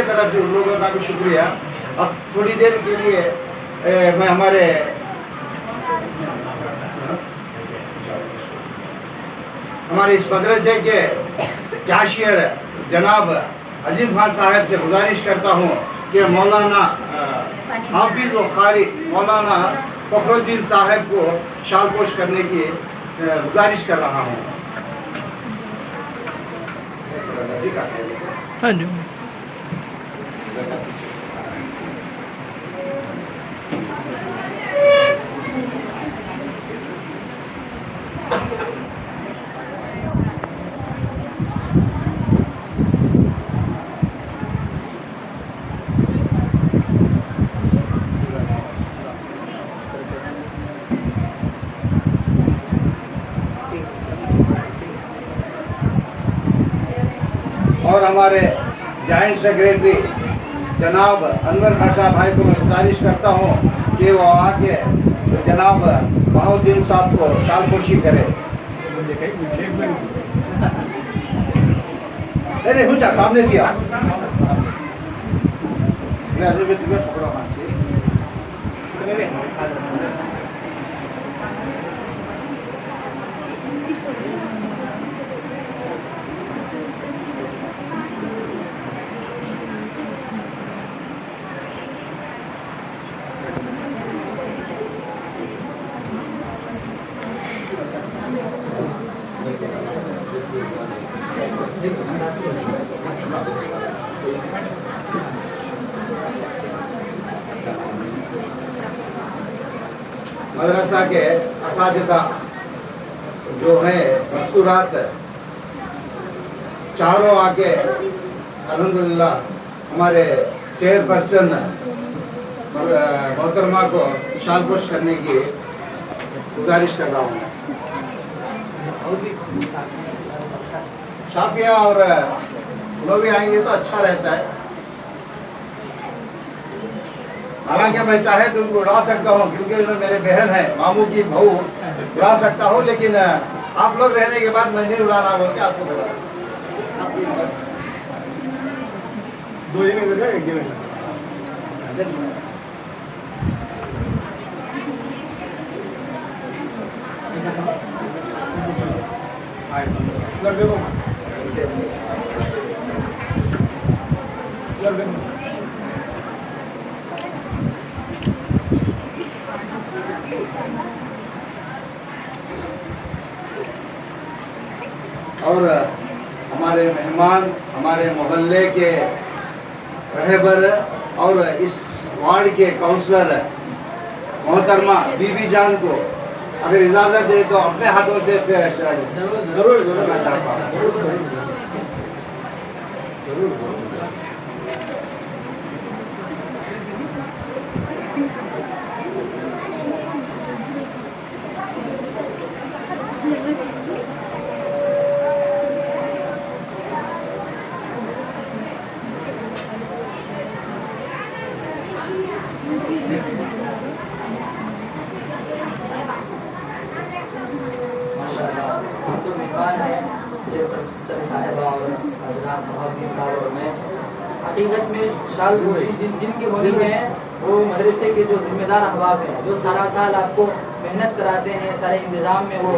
तरफ से उन लोगों का भी शुक्रिया। अब थोड़ी देर के लिए मैं हमारे इस मदरसे के कैशियर जनाब अजीम खान साहब से गुजारिश करता हूँ कि मौलाना हाफिज व कारी मौलाना फखरुद्दीन साहब को शालपोश करने की गुजारिश कर रहा हूँ। हाँ जी। और हमारे जॉइंट सेक्रेटरी जनाब अनवर खाशा भाई को मैं गुजारिश करता हूँ कि वो आके जनाब बहाउद्दीन साहब को शालपोशी करे। अरे हो जा सामने से आ तुम्हें पकड़ो हाथ से। मदरसा के असातिज़ा जो है मस्तूरात चारों आके अल्हम्दुलिल्लाह हमारे चेयरपर्सन मोहतरमा को शालपोश करने की गुजारिश कर रहा हूँ। शाफिया और लोग भी आएंगे तो अच्छा रहता है। हालांकि मैं चाहे तो उनको उड़ा सकता हूँ क्योंकि उन्होंने मेरे बहन है, मामू की बहू, उड़ा सकता हूँ, लेकिन आप लोग रहने के बाद मैं नहीं उड़ाना बोल के आपको बोला। दो जने इधर एक जने और हमारे मेहमान, हमारे मोहल्ले के रहबर और इस वार्ड के काउंसलर मोहतरमा बीबी जान को अगर इजाज़त दे तो अपने हाथों से जरूर करना चाहता हूँ। हकीकत में शालपोशी जिनके होनी है वो मदरसे के जो जिम्मेदार अहबाब हैं, जो सारा साल आपको मेहनत कराते हैं, सारे इंतज़ाम में वो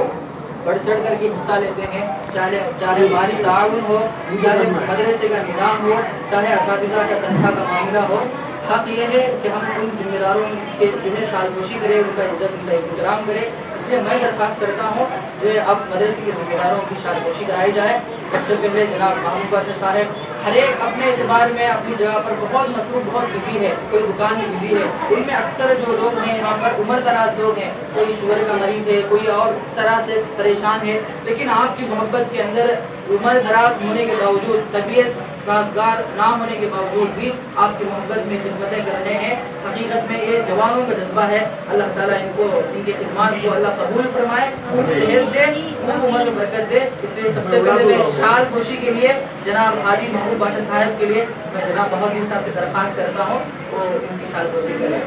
बढ़ चढ़ करके हिस्सा लेते हैं, चाहे हमारी ताउन हो, चाहे मदरसे का निज़ाम हो, चाहे असातिज़ा का तनख्वाह का मामला हो। हक़ ये है कि हम उन जिम्मेदारों के जिन्हें शालपोशी करें, उनका इज़्ज़त, उनका एहतराम करें। इसलिए मैं दरख्वास्त करता हूँ जो अब मदरसे के जिम्मेदारों की शालपोशी कराई जाए। सबसे पहले जनाब महमूद बादशाह साहब हर एक अपने एतबार में अपनी जगह पर बहुत मसरूफ़, बहुत बिजी है, कोई दुकान में बिजी है। उनमें अक्सर जो लोग हैं यहाँ पर उम्र दराज लोग हैं, कोई शुगर का मरीज़ है, कोई और तरह से परेशान है, लेकिन आपकी मोहब्बत के अंदर उम्र दराज होने के बावजूद, तबीयत साजगार ना होने के बावजूद भी आपकी मोहब्बत में खिदमतें करने हैं। हकीकत में ये जवानों का जज्बा है। अल्लाह ताला इनको, इनके खिदमात को अल्लाह कबूल फरमाए, सेहत दे, खूब उम्र में बरकत दे। इसलिए सबसे पहले मैं शालपोशी के लिए जनाब हाजी महमूद बादशाह साहब के लिए मैं जनाब बहाउद्दीन साहब से दरख्वास्त करता हूँ वो इनकी शालपोशी करें।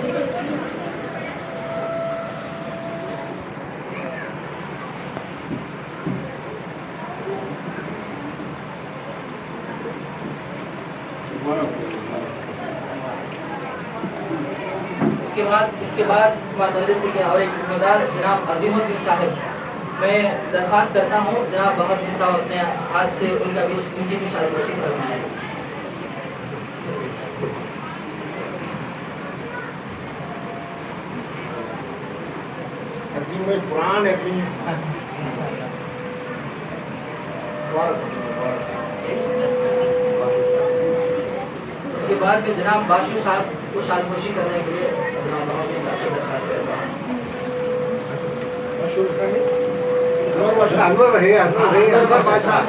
इसके बाद हमारे मदरसे के और एक जिम्मेदार जनाब अजीमुद्दीन साहब, मैं दरख्वास्त करता हूँ जनाब बहादुर साहब अपने हाथ से उनकी भी शायद करवाएं। कुरान है उसके बाद में जनाब बाशु साहब को शालपोशी करने के लिए जनाब बहादुर साहब से दरख्वास्त करता हूँ। अनवर भाई, अनवर बादशाह,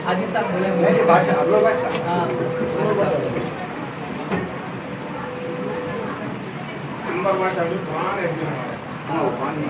हाजी साहब बोले नहीं बादशाह, अनवर बादशाह। हाँ, हाँ, वो पानी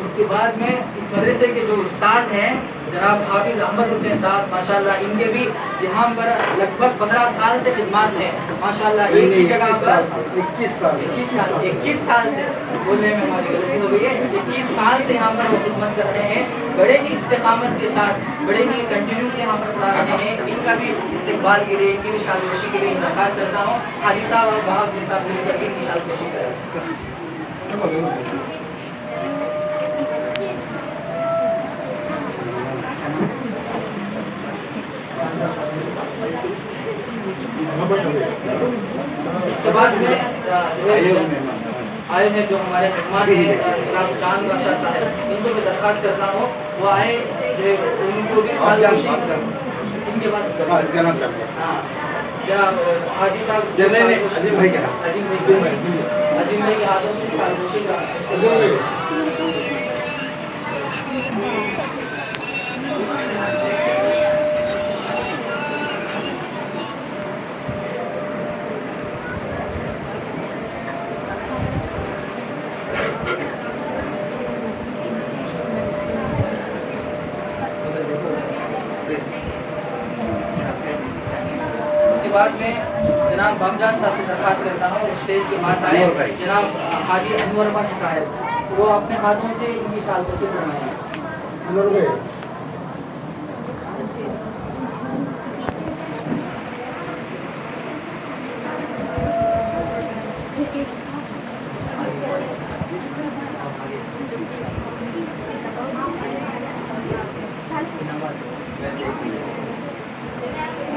उसके बाद में इस मदरसे के जो उस्ताद हैं जनाब हाफिज अहमद हुसैन साहब, माशाल्लाह इनके भी यहाँ पर लगभग 15 साल से खिदमत हैं माशाल्लाह। एक ही जगह पर 21 साल से बोलने में हमारी गलती हो गई है, 21 साल से यहाँ पर वो खिदमत कर रहे हैं, बड़े ही इस्तेकामत के साथ, बड़े ही कंटिन्यू से यहाँ पर पढ़ा रहे हैं। इनका भी इस्तेकबाल के लिए, इनकी भी शालपोशी के लिए मैं दरख्वास्त करता हूँ हाजी साहब और बहादुर साहब मिलकर के इनकी शालपोशी करें। इसके बाद में आए हैं जो हमारे मेहमान हैं जनाब जान बादशाह साहब, इनको मैं दरख्वास्त करता हूँ वो आए जो उनको भी इनके बाद हाँ जनाब हाजी साहब अजीम भाई के हाथों से शालपोशी बाद में जनाब बामजान साहब से दरख्वास्त करता हूँ स्टेज के पास आए जनाब हाजी अनवर बख्श साहब, वो अपने हाथों से इनकी शालपोशी करवाएं।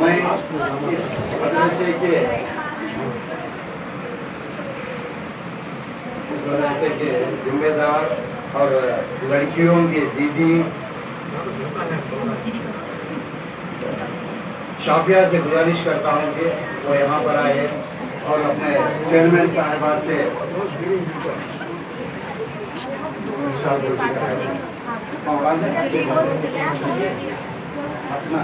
मैं इस मदरसे के जिम्मेदार और लड़कियों की दीदी शाफिया से गुजारिश करता हूँ कि वो यहाँ पर आए और अपने चेयरमैन साहिबा से अपना